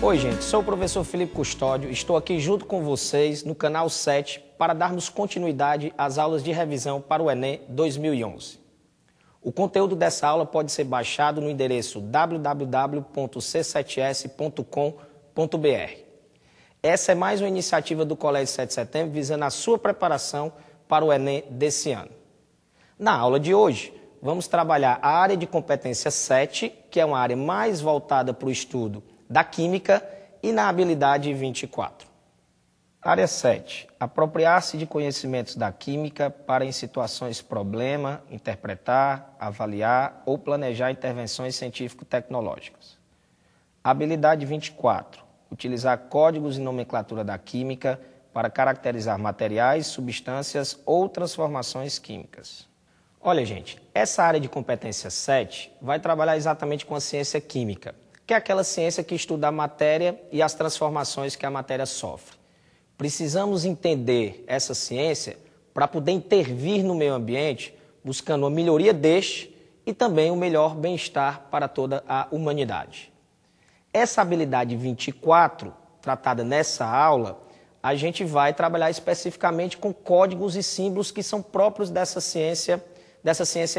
Oi, gente, sou o professor Felipe Custódio, estou aqui junto com vocês no canal 7 para darmos continuidade às aulas de revisão para o Enem 2011. O conteúdo dessa aula pode ser baixado no endereço www.c7s.com.br. Essa é mais uma iniciativa do Colégio 7 de Setembro visando a sua preparação para o Enem desse ano. Na aula de hoje, vamos trabalhar a área de competência 7, que é uma área mais voltada para o estudo da Química, e na habilidade 24. Área 7. Apropriar-se de conhecimentos da Química para, em situações problema, interpretar, avaliar ou planejar intervenções científico-tecnológicas. Habilidade 24. Utilizar códigos e nomenclatura da Química para caracterizar materiais, substâncias ou transformações químicas. Olha, gente, essa área de competência 7 vai trabalhar exatamente com a ciência química, que é aquela ciência que estuda a matéria e as transformações que a matéria sofre. Precisamos entender essa ciência para poder intervir no meio ambiente, buscando a melhoria deste e também o melhor bem-estar para toda a humanidade. Essa habilidade 24, tratada nessa aula, a gente vai trabalhar especificamente com códigos e símbolos que são próprios dessa ciência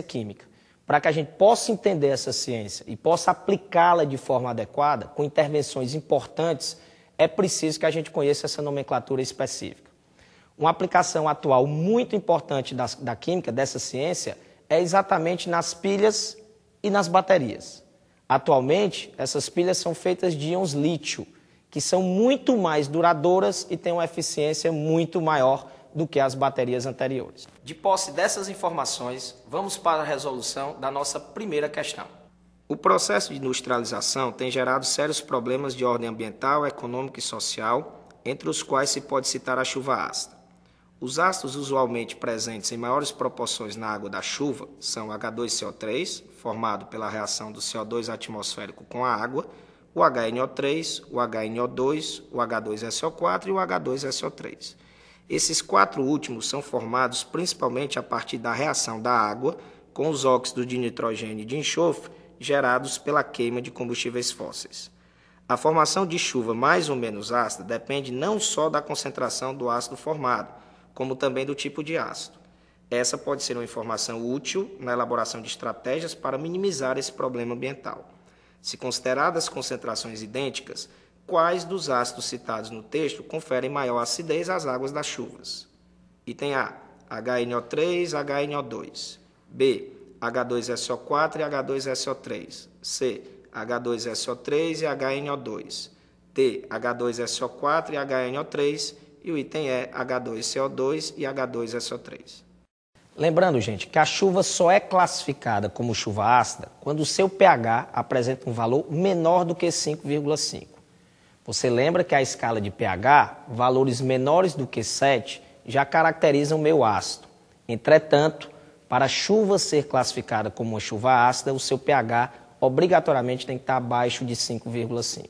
química. Para que a gente possa entender essa ciência e possa aplicá-la de forma adequada, com intervenções importantes, é preciso que a gente conheça essa nomenclatura específica. Uma aplicação atual muito importante da química, dessa ciência, é exatamente nas pilhas e nas baterias. Atualmente, essas pilhas são feitas de íons lítio, que são muito mais duradouras e têm uma eficiência muito maior do que as baterias anteriores. De posse dessas informações, vamos para a resolução da nossa primeira questão. O processo de industrialização tem gerado sérios problemas de ordem ambiental, econômica e social, entre os quais se pode citar a chuva ácida. Os ácidos usualmente presentes em maiores proporções na água da chuva são H2CO3, formado pela reação do CO2 atmosférico com a água, o HNO3, o HNO2, o H2SO4 e o H2SO3. Esses quatro últimos são formados principalmente a partir da reação da água com os óxidos de nitrogênio e de enxofre gerados pela queima de combustíveis fósseis. A formação de chuva mais ou menos ácida depende não só da concentração do ácido formado, como também do tipo de ácido. Essa pode ser uma informação útil na elaboração de estratégias para minimizar esse problema ambiental. Se consideradas concentrações idênticas, quais dos ácidos citados no texto conferem maior acidez às águas das chuvas? Item A, HNO3, HNO2. B, H2SO4 e H2SO3. C, H2SO3 e HNO2. D, H2SO4 e HNO3. E o item E, H2CO2 e H2SO3. Lembrando, gente, que a chuva só é classificada como chuva ácida quando o seu pH apresenta um valor menor do que 5,5. Você lembra que a escala de pH, valores menores do que 7, já caracterizam o meio ácido. Entretanto, para a chuva ser classificada como uma chuva ácida, o seu pH obrigatoriamente tem que estar abaixo de 5,5.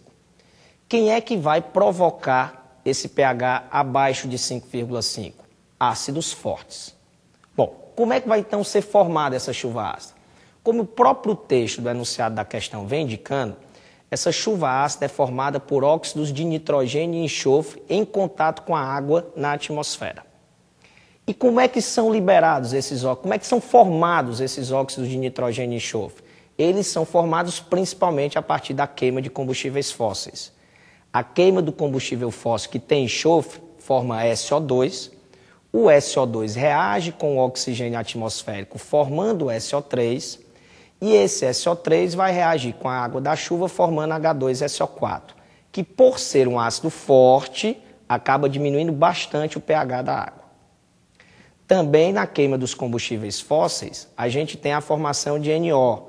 Quem é que vai provocar esse pH abaixo de 5,5? Ácidos fortes. Bom, como é que vai então ser formada essa chuva ácida? Como o próprio texto do enunciado da questão vem indicando, essa chuva ácida é formada por óxidos de nitrogênio e enxofre em contato com a água na atmosfera. E como é que são liberados esses óxidos? Como é que são formados esses óxidos de nitrogênio e enxofre? Eles são formados principalmente a partir da queima de combustíveis fósseis. A queima do combustível fóssil que tem enxofre forma SO2. O SO2 reage com o oxigênio atmosférico formando o SO3. E esse SO3 vai reagir com a água da chuva formando H2SO4, que por ser um ácido forte, acaba diminuindo bastante o pH da água. Também na queima dos combustíveis fósseis, a gente tem a formação de NO.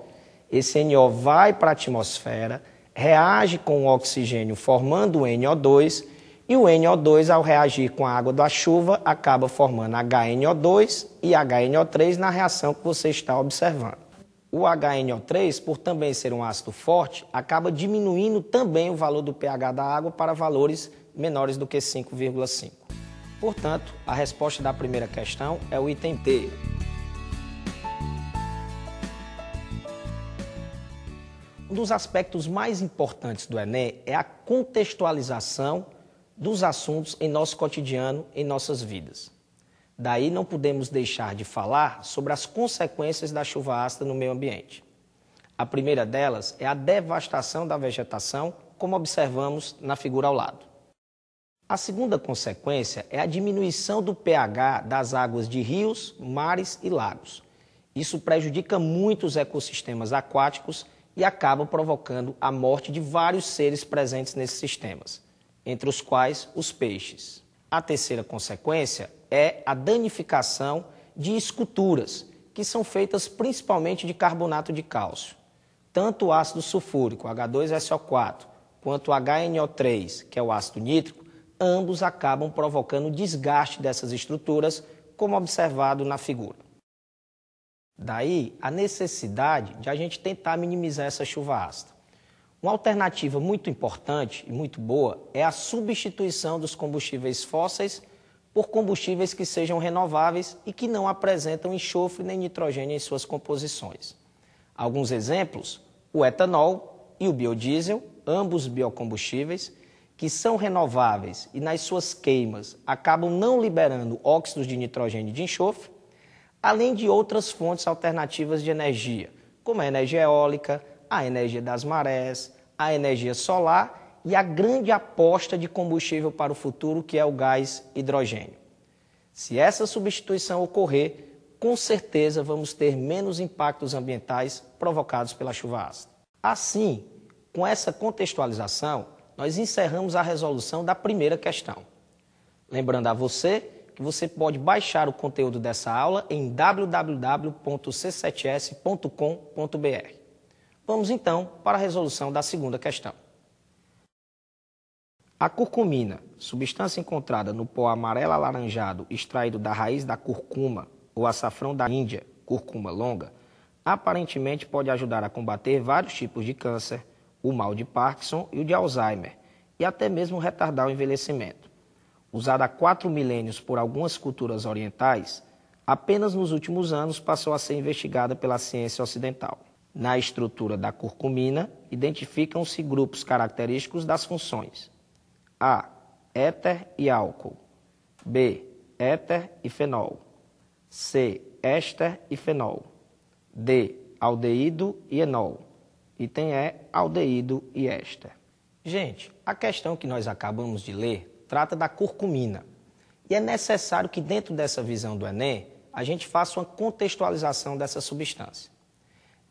Esse NO vai para a atmosfera, reage com o oxigênio formando o NO2, e o NO2, ao reagir com a água da chuva, acaba formando HNO2 e HNO3 na reação que você está observando. O HNO3, por também ser um ácido forte, acaba diminuindo também o valor do pH da água para valores menores do que 5,5. Portanto, a resposta da primeira questão é o item D. Um dos aspectos mais importantes do Enem é a contextualização dos assuntos em nosso cotidiano, em nossas vidas. Daí não podemos deixar de falar sobre as consequências da chuva ácida no meio ambiente. A primeira delas é a devastação da vegetação, como observamos na figura ao lado. A segunda consequência é a diminuição do pH das águas de rios, mares e lagos. Isso prejudica muito os ecossistemas aquáticos e acaba provocando a morte de vários seres presentes nesses sistemas, entre os quais os peixes. A terceira consequência é a danificação de esculturas, que são feitas principalmente de carbonato de cálcio. Tanto o ácido sulfúrico, H2SO4, quanto o HNO3, que é o ácido nítrico, ambos acabam provocando desgaste dessas estruturas, como observado na figura. Daí a necessidade de a gente tentar minimizar essa chuva ácida. Uma alternativa muito importante e muito boa é a substituição dos combustíveis fósseis por combustíveis que sejam renováveis e que não apresentam enxofre nem nitrogênio em suas composições. Alguns exemplos: o etanol e o biodiesel, ambos biocombustíveis, que são renováveis e nas suas queimas acabam não liberando óxidos de nitrogênio e de enxofre, além de outras fontes alternativas de energia, como a energia eólica, a energia das marés, a energia solar e a grande aposta de combustível para o futuro, que é o gás hidrogênio. Se essa substituição ocorrer, com certeza vamos ter menos impactos ambientais provocados pela chuva ácida. Assim, com essa contextualização, nós encerramos a resolução da primeira questão. Lembrando a você que você pode baixar o conteúdo dessa aula em www.c7s.com.br. Vamos então para a resolução da segunda questão. A curcumina, substância encontrada no pó amarelo-alaranjado extraído da raiz da curcuma ou açafrão da Índia, curcuma longa, aparentemente pode ajudar a combater vários tipos de câncer, o mal de Parkinson e o de Alzheimer, e até mesmo retardar o envelhecimento. Usada há 4 milênios por algumas culturas orientais, apenas nos últimos anos passou a ser investigada pela ciência ocidental. Na estrutura da curcumina, identificam-se grupos característicos das funções: A. Éter e álcool. B. Éter e fenol. C. Éster e fenol. D. Aldeído e enol. Item E. Aldeído e éster. Gente, a questão que nós acabamos de ler trata da curcumina. E é necessário que dentro dessa visão do Enem, a gente faça uma contextualização dessa substância.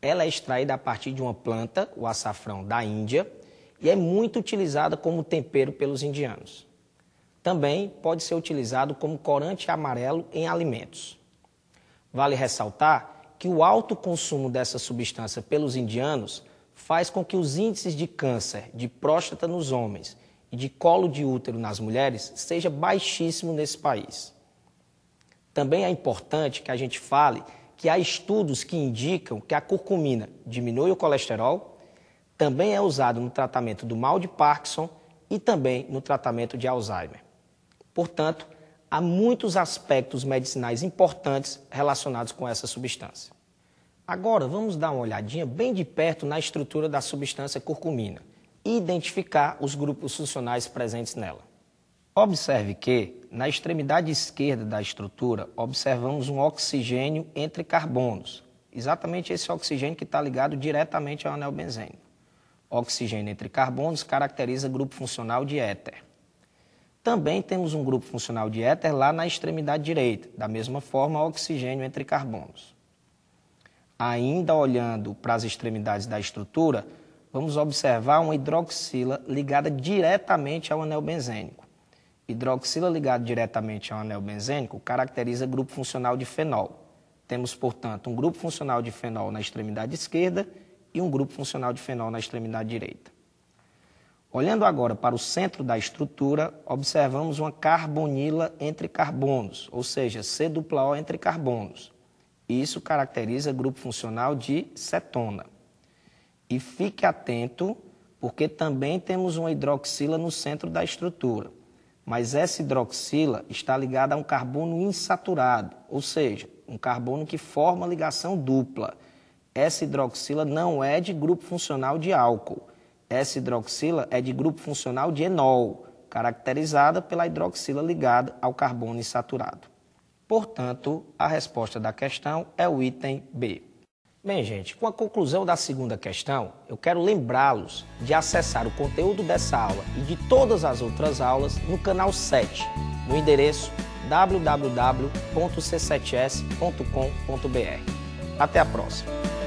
Ela é extraída a partir de uma planta, o açafrão da Índia, e é muito utilizada como tempero pelos indianos. Também pode ser utilizado como corante amarelo em alimentos. Vale ressaltar que o alto consumo dessa substância pelos indianos faz com que os índices de câncer de próstata nos homens e de colo de útero nas mulheres seja baixíssimo nesse país. Também é importante que a gente fale que há estudos que indicam que a curcumina diminui o colesterol, também é usado no tratamento do mal de Parkinson e também no tratamento de Alzheimer. Portanto, há muitos aspectos medicinais importantes relacionados com essa substância. Agora, vamos dar uma olhadinha bem de perto na estrutura da substância curcumina e identificar os grupos funcionais presentes nela. Observe que, na extremidade esquerda da estrutura, observamos um oxigênio entre carbonos. Exatamente esse oxigênio que está ligado diretamente ao anel benzênico. Oxigênio entre carbonos caracteriza grupo funcional de éter. Também temos um grupo funcional de éter lá na extremidade direita, da mesma forma, oxigênio entre carbonos. Ainda olhando para as extremidades da estrutura, vamos observar uma hidroxila ligada diretamente ao anel benzênico. Hidroxila ligada diretamente ao anel benzênico caracteriza grupo funcional de fenol. Temos, portanto, um grupo funcional de fenol na extremidade esquerda e um grupo funcional de fenol na extremidade direita. Olhando agora para o centro da estrutura, observamos uma carbonila entre carbonos, ou seja, C-O entre carbonos. Isso caracteriza grupo funcional de cetona. E fique atento, porque também temos uma hidroxila no centro da estrutura. Mas essa hidroxila está ligada a um carbono insaturado, ou seja, um carbono que forma ligação dupla. Essa hidroxila não é de grupo funcional de álcool. Essa hidroxila é de grupo funcional de enol, caracterizada pela hidroxila ligada ao carbono insaturado. Portanto, a resposta da questão é o item B. Bem, gente, com a conclusão da segunda questão, eu quero lembrá-los de acessar o conteúdo dessa aula e de todas as outras aulas no canal 7, no endereço www.c7s.com.br. Até a próxima!